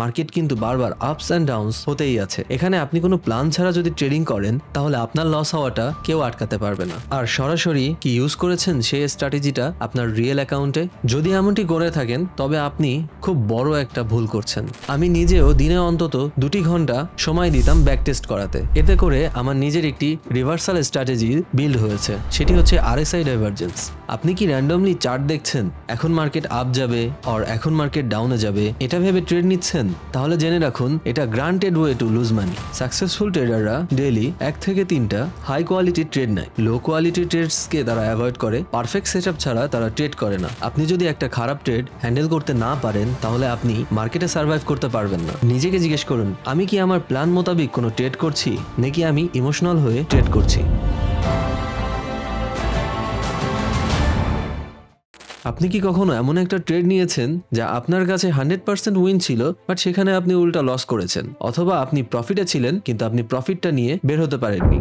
Market কিন্তু বারবার ups and downs হতেই আছে। এখানে আপনি কোনো প্ল্যান ছাড়া যদি ট্রেডিং করেন তাহলে আপনার লস হওয়াটা কেউ আটকাতে পারবে না। আর সরাসরি কি ইউজ করেছেন সেই স্ট্র্যাটেজিটা আপনার রিয়েল অ্যাকাউন্টে? যদি এমনটি করে থাকেন তবে আপনি খুব বড় একটা ভুল করছেন। আমি নিজেও দিনে অন্তত 2 ঘন্টা সময় দিতাম ব্যাক টেস্ট করাতে। এতে করে আমার নিজের একটি রিভার্সাল স্ট্র্যাটেজি বিল্ড হয়েছে, সেটি হচ্ছে RSI ডাইভারজেন্স। আপনি কি র্যান্ডমলি চার্ট দেখছেন এখন মার্কেট আপ যাবে আর এখন মার্কেট ডাউনে যাবে এটা ভেবে ট্রেড নিচ্ছেন? তাহলে জেনে রাখুন এটা granted way to lose money. Successful ট্রেডাররা ডেইলি 1 থেকে 3টা হাই কোয়ালিটি ট্রেড নেয়। লো কোয়ালিটি ট্রেডসকে তারা অ্যাভয়েড করে। পারফেক্ট সেটআপ ছাড়া তারা ট্রেড করে না। আপনি যদি একটা খারাপ ট্রেড হ্যান্ডেল করতে না পারেন তাহলে আপনি মার্কেটে সার্ভাইভ করতে পারবেন না। নিজেকে জিজ্ঞেস করুন, আমি কি আমার প্ল্যান মোতাবেক কোনো ট্রেড করছি নাকি আমি ইমোশনাল হয়ে ট্রেড করছি? আপনি কি কখনো এমন একটা ট্রেড নিয়েছেন যা আপনার কাছে 100% উইন ছিল বাট সেখানে আপনি উল্টা লস করেছেন? অথবা আপনি প্রফিটে ছিলেন কিন্তু আপনি প্রফিটটা নিয়ে বের হতে পারেননি?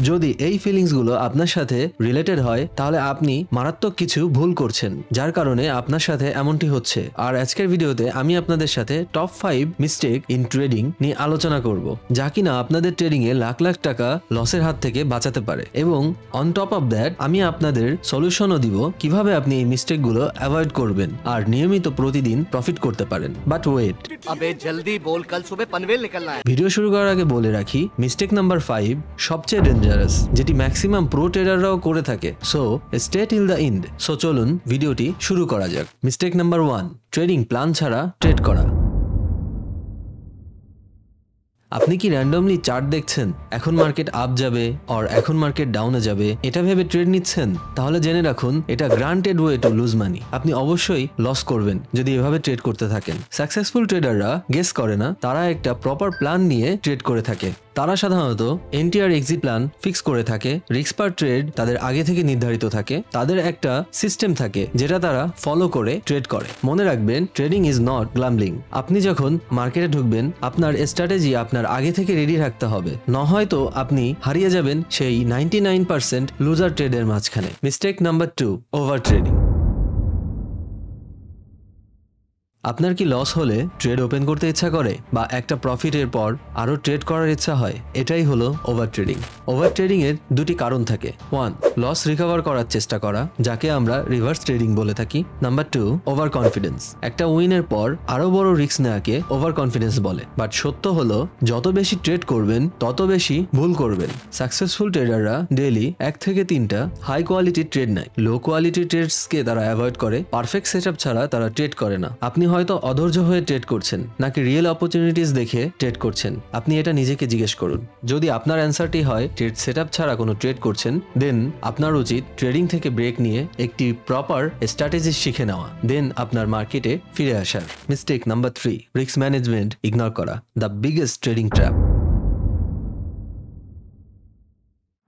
যদি এই ফিলিংসগুলো আপনার সাথে রিলেটেড হয় তাহলে আপনি মারাত্মক কিছু ভুল করছেন, যার কারণে আপনার সাথে এমনটি হচ্ছে। আর আজকের ভিডিওতে আমি আপনাদের সাথে টপ 5 মিস্টেক ইন ট্রেডিং নিয়ে আলোচনা করব, যা কিনা আপনাদের ট্রেডিং এ লাখ লাখ টাকা লসের হাত থেকে বাঁচাতে পারে। এবং অন টপ অফ দ্যাট আমি আপনাদের সলিউশনও দিব কিভাবে আপনি এই মিস্টেকগুলো অ্যাভয়েড করবেন আর নিয়মিত প্রতিদিন প্রফিট করতে পারেন। বাট ওয়েট, अबे जल्दी बोल, कल सुबह पनवेल निकलना है। ভিডিও শুরু করার আগে বলে রাখি, মিস্টেক নাম্বার 5 সবচেয়ে ডেঞ্জারাস, যেটি ম্যাক্সিমাম প্রো ট্রেডাররাও করে থাকে। So stay till the end. So চলুন ভিডিওটি শুরু করা যাক। মিস্টেক নাম্বার 1, ট্রেডিং প্ল্যান ছাড়া ট্রেড করা। আপনি কি র্যান্ডমলি চার্ট দেখছেন এখন মার্কেট আপ যাবে আর এখন মার্কেট ডাউনে যাবে এটা ভেবে ট্রেড নিচ্ছেন? তাহলে জেনে রাখুন এটা granted way to lose money. আপনি অবশ্যই লস করবেন যদি এভাবে ট্রেড করতে থাকেন। সাকসেসফুল ট্রেডাররা গেস করে না, তারা একটা প্রপার প্ল্যান নিয়ে ট্রেড করে থাকে। তারা সাধারণত এন্ট্রি আর এক্সিট প্ল্যান ফিক্স করে থাকে। রিস্ক পার ট্রেড তাদের আগে থেকে নির্ধারিত থাকে। তাদের একটা সিস্টেম থাকে যেটা তারা ফলো করে ট্রেড করে। মনে রাখবেন, ট্রেডিং ইজ নট গ্ল্যাম্বলিং। আপনি যখন মার্কেটে ঢুকবেন আপনার স্ট্র্যাটেজি আপনার আগে থেকে রেডি রাখতে হবে, নয়তো আপনি হারিয়ে যাবেন সেই 99% লুজার ট্রেডের মাঝখানে। Mistake number 2, over trading. আপনার কি লস হলে ট্রেড ওপেন করতে ইচ্ছা করে বা একটা প্রফিটের পর আরো ট্রেড করার ইচ্ছা হয়? এটাই হলো ওভার ট্রেডিং। ওভার ট্রেডিং এর 2টি কারণ থাকে। 1, লস রিকভার করার চেষ্টা করা, যাকে আমরা রিভার্স ট্রেডিং বলে থাকি। Number 2, over confidence. একটা উইনের পর আরো বড় রিস্ক নেওয়াকে ওভার কনফিডেন্স বলে। বাট সত্য হলো যত বেশি ট্রেড করবেন তত বেশি ভুল করবেন। সাকসেসফুল ট্রেডাররা ডেইলি 1 থেকে 3টা হাই কোয়ালিটি ট্রেড নেয়। লো কোয়ালিটি ট্রেডসকে তারা অ্যাভয়েড করে। পারফেক্ট সেটআপ ছাড়া তারা ট্রেড করে না। আপনি হয়তো অধৈর্য হয়ে ট্রেড করছেন নাকি রিয়েল অপরচুনিটিস দেখে ট্রেড করছেন? আপনি এটা নিজেকে জিজ্ঞেস করুন। যদি আপনার অ্যান্সারটি হয় ট্রেড সেটআপ ছাড়া কোনো ট্রেড করছেন, দেন আপনার উচিত ট্রেডিং থেকে ব্রেক নিয়ে একটি প্রপার স্ট্র্যাটেজি শিখে নেওয়া, দেন আপনার মার্কেটে ফিরে আসার। Mistake number 3, risk management ignore করা, দ্য বিগেস্ট ট্রেডিং ট্র্যাপ।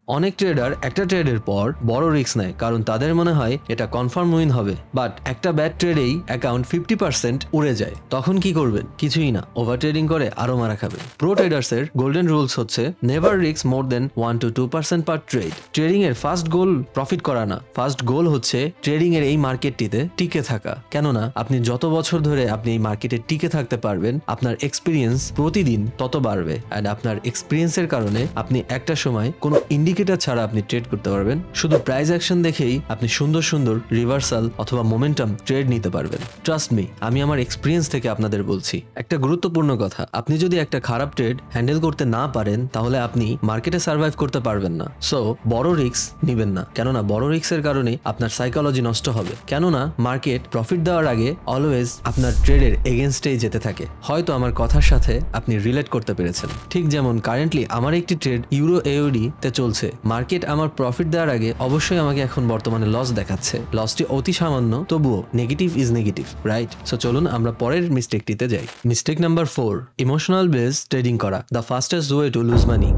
অনেক ট্রেডার একটা ট্রেডের পর বড় রিস্ক নেয় কারণ তাদের মনে হয় এটা কনফার্ম উইন হবে। বাট একটা ব্যাড ট্রেডেই অ্যাকাউন্ট 50% উড়ে যায়। তখন কি করবেন? কিছুই না, ওভার ট্রেডিং করে আরো মারা খাবেন। প্রো ট্রেডার্সের গোল্ডেন রুলস হচ্ছে never risk more than 1 to 2% per trade. Trading এর ফার্স্ট গোল প্রফিট করা না, ফার্স্ট গোল হচ্ছে ট্রেডিং এর এই মার্কেটটিতে টিকে থাকা। কেননা আপনি যত বছর ধরে আপনি এই মার্কেটে টিকে থাকতে পারবেন আপনার এক্সপিরিয়েন্স প্রতিদিন তত বাড়বে। অ্যান্ড আপনার এক্সপিরিয়েন্সের কারণে আপনি একটা সময় কোনো ইন্ডিকেটর ছাড়া আপনি ট্রেড করতে পারবেন। শুধু প্রাইস অ্যাকশন দেখেই আপনি সুন্দর সুন্দর রিভার্সাল অথবা মোমেন্টাম ট্রেড নিতে পারবেন। ট্রাস্ট মি, আমি আমার এক্সপিরিয়েন্স থেকে আপনাদের বলছি। একটা গুরুত্বপূর্ণ কথা, আপনি যদি একটা খারাপ ট্রেড হ্যান্ডেল করতে না পারেন তাহলে আপনি মার্কেটে সার্ভাইভ করতে পারবেন না। সো বড় রিস্ক নেবেন না, কেননা বড় রিস্কের কারণে আপনার সাইকোলজি নষ্ট হবে। কেননা মার্কেট প্রফিট দেওয়ার আগে অলওয়েজ আপনার ট্রেডের এগেনস্টেই যেতে থাকে। হয়তো আমার কথার সাথে আপনি রিলেট করতে পেরেছেন। ঠিক যেমন কারেন্টলি আমার একটি ট্রেড ইউরো এওডি তে চলছে। মার্কেট আমার প্রফিট দেওয়ার আগে অবশ্যই আমাকে এখন বর্তমানে লস দেখাচ্ছে। লসটি অতি সামান্য, তবুও negative is negative, right? So চলুন আমরা পরের মিস্টেকটিতে যাই। Mistake number 4, emotional based trading করা, the fastest way to lose money.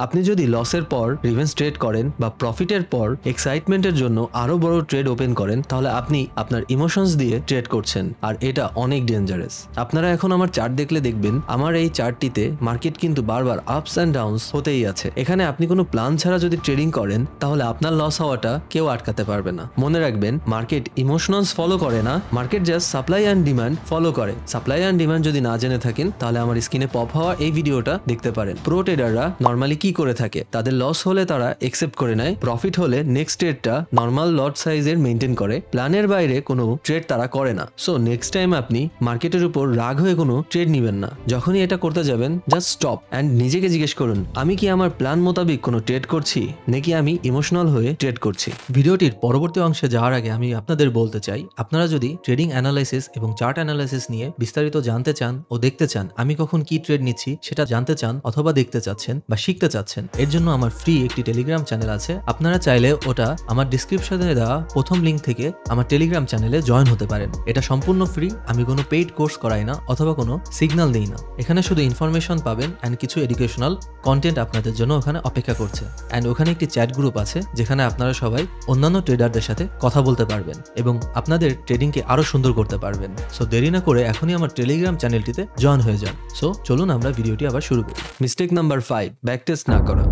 আপনি যদি লসের পর রিভেঞ্জ ট্রেড করেন বা প্রফিটের পর এক্সাইটমেন্টের জন্য আরো বড় ট্রেড ওপেন করেন, তাহলে আপনি আপনার ইমোশনস দিয়ে ট্রেড করছেন, আর এটা অনেক ডেঞ্জারাস। আপনারা এখন আমার চার্ট দেখলে দেখবেন আমার এই চার্টটিতে মার্কেট কিন্তু বারবার আপস অ্যান্ড ডাউনস হতেই আছে। এখানে আপনি কোনো প্ল্যান ছাড়া যদি ট্রেডিং করেন তাহলে আপনার লস হওয়াটা কেউ আটকাতে পারবে না। মনে রাখবেন, মার্কেট ইমোশনালস ফলো করে না, market just supply and demand follow করে। সাপ্লাই অ্যান্ড ডিমান্ড যদি না জেনে থাকেন তাহলে আমার স্ক্রিনে পপ হওয়া এই ভিডিওটা দেখতে পারেন। প্রো ট্রেডাররা নর্মালি কি করে থাকে, তাদের লস হলে তারা একসেপ্ট করে নেয়, প্রফিট হলে নেক্সট ট্রেডটা নর্মাল লট সাইজের মেনটেন করে, প্ল্যানের বাইরে কোনো ট্রেড তারা করে না। সো নেক্সট টাইম আপনি মার্কেটের উপর রাগ হয়ে কোনো ট্রেড নেবেন না। যখনই এটা করতে যাবেন জাস্ট স্টপ অ্যান্ড নিজেকে জিজ্ঞেস করুন, আমি কি আমার প্ল্যান মোতাবেক কোনো ট্রেড করছি নাকি আমি ইমোশনাল হয়ে ট্রেড করছি। ভিডিওটির পরবর্তী অংশে যাওয়ার আগে আমি আপনাদের বলতে চাই, আপনারা যদি ট্রেডিং অ্যানালাইসিস এবং চার্ট অ্যানালাইসিস নিয়ে বিস্তারিত জানতে চান ও দেখতে চান, আমি কখন কি ট্রেড নিচ্ছি সেটা জানতে চান অথবা দেখতে চাচ্ছেন বা শিখতে চাচ্ছেন, এর জন্য আমার ফ্রি একটি টেলিগ্রাম চ্যানেল আছে। আপনারা চাইলে ওটা আমার ডিসক্রিপশনে দেওয়া প্রথম লিঙ্ক থেকে আমার টেলিগ্রাম চ্যানেলে জয়েন হতে পারেন। এটা সম্পূর্ণ ফ্রি, আমি কোনো পেইড কোর্স করাই না অথবা কোনো সিগন্যাল দিই না। এখানে শুধু ইনফরমেশন পাবেন অ্যান্ড কিছু এডুকেশনাল কন্টেন্ট আপনাদের জন্য ওখানে অপেক্ষা করছে। অ্যান্ড ওখানে একটি চ্যাট গ্রুপ আছে যেখানে আপনারা সবাই অন্যান্য ট্রেডারদের সাথে কথা বলতে পারবেন এবং আপনাদের ট্রেডিংকে আরো সুন্দর করতে পারবেন। সো দেরি না করে এখনই আমার টেলিগ্রাম চ্যানেলটিতে জয়েন হয়ে যান। সো চলুন আমরা ভিডিওটি আবার শুরু করি। মিস্টেক নাম্বার 5, ব্যাক টেস্ট না করা।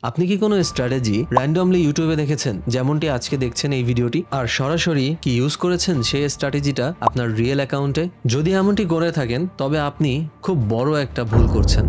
আপনি কি কোনো স্ট্র্যাটেজি র্যান্ডমলি ইউটিউবে দেখেছেন, যেমনটি আজকে দেখছেন এই ভিডিওটি, আর সরাসরি কি ইউজ করেছেন সেই স্ট্র্যাটেজিটা আপনার রিয়েল অ্যাকাউন্টে? যদি এমনটি করে থাকেন তবে আপনি খুব বড় একটা ভুল করছেন।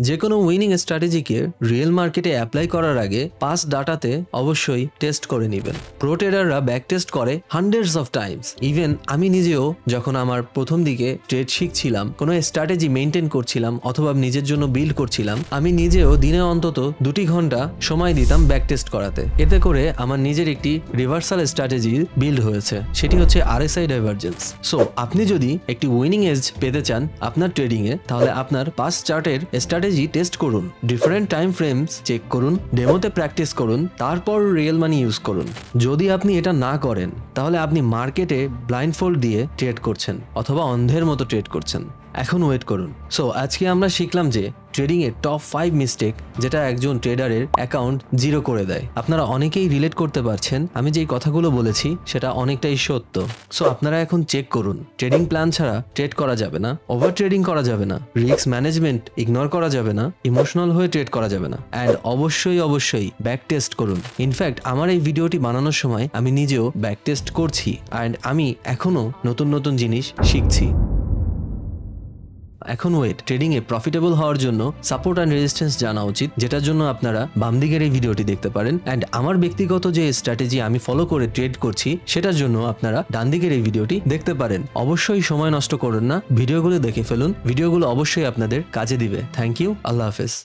যে কোনো উইনিং স্ট্র্যাটেজিকে রিয়েল মার্কেটে অ্যাপ্লাই করার আগে পাস ডাটাতে অবশ্যই টেস্ট করে নেবেন। প্রো ট্রেডাররা ব্যাক টেস্ট করে হান্ড্রেডস অফ টাইমস। ইভেন আমি নিজেও যখন আমার প্রথম দিকে ট্রেড শিখছিলাম, কোনো স্ট্র্যাটেজি মেনটেন করছিলাম অথবা নিজের জন্য বিল্ড করছিলাম, আমি নিজেও দিনে অন্তত 2 ঘন্টা সময় দিতাম ব্যাক টেস্ট করাতে। এতে করে আমার নিজের একটি রিভার্সাল স্ট্র্যাটেজি বিল্ড হয়েছে, সেটি হচ্ছে RSI ডাইভারজেন্স। সো আপনি যদি একটি উইনিং এজ পেতে চান আপনার ট্রেডিংয়ে, তাহলে আপনার পাস চার্টের স্ট্র্যাটেজি টেস্ট করুন, ডিফারেন্ট টাইম ফ্রেমস চেক করুন, ডেমোতে প্র্যাকটিস করুন, তারপর রিয়েল মানি ইউজ করুন। যদি আপনি এটা না করেন তাহলে আপনি মার্কেটে ব্লাইন্ডফোল্ড দিয়ে ট্রেড করছেন অথবা অন্ধের মতো ট্রেড করছেন। এখন ওয়েট করুন। সো আজকে আমরা শিখলাম যে ট্রেডিং এর টপ 5 মিস্টেক যেটা একজন ট্রেডারের অ্যাকাউন্ট জিরো করে দেয়। আপনারা অনেকেই রিলেট করতে পারছেন, আমি যেই কথাগুলো বলেছি সেটা অনেকটাই সত্য। সো আপনারা এখন চেক করুন, ট্রেডিং প্ল্যান ছাড়া ট্রেড করা যাবে না, ওভার ট্রেডিং করা যাবে না, রিস্ক ম্যানেজমেন্ট ইগনোর করা যাবে না, ইমোশনাল হয়ে ট্রেড করা যাবে না, অ্যান্ড অবশ্যই ব্যাক টেস্ট করুন। ইনফ্যাক্ট আমার এই ভিডিওটি বানানোর সময় আমি নিজেও ব্যাক টেস্ট করছি অ্যান্ড আমি এখনো নতুন জিনিস শিখছি। এখন ওয়েট, ট্রেডিং এ প্রফিটেবল হওয়ার জন্য সাপোর্ট অ্যান্ড রেজিস্ট্যান্স জানা উচিত, যেটার জন্য আপনারা বাম দিকের এই ভিডিওটি দেখতে পারেন। অ্যান্ড আমার ব্যক্তিগত যে স্ট্র্যাটেজি আমি ফলো করে ট্রেড করছি সেটার জন্য আপনারা ডান দিকের এই ভিডিওটি দেখতে পারেন। অবশ্যই সময় নষ্ট করুন না, ভিডিওগুলো দেখে ফেলুন, ভিডিওগুলো অবশ্যই আপনাদের কাজে দিবে। থ্যাংক ইউ, আল্লাহ হাফেজ।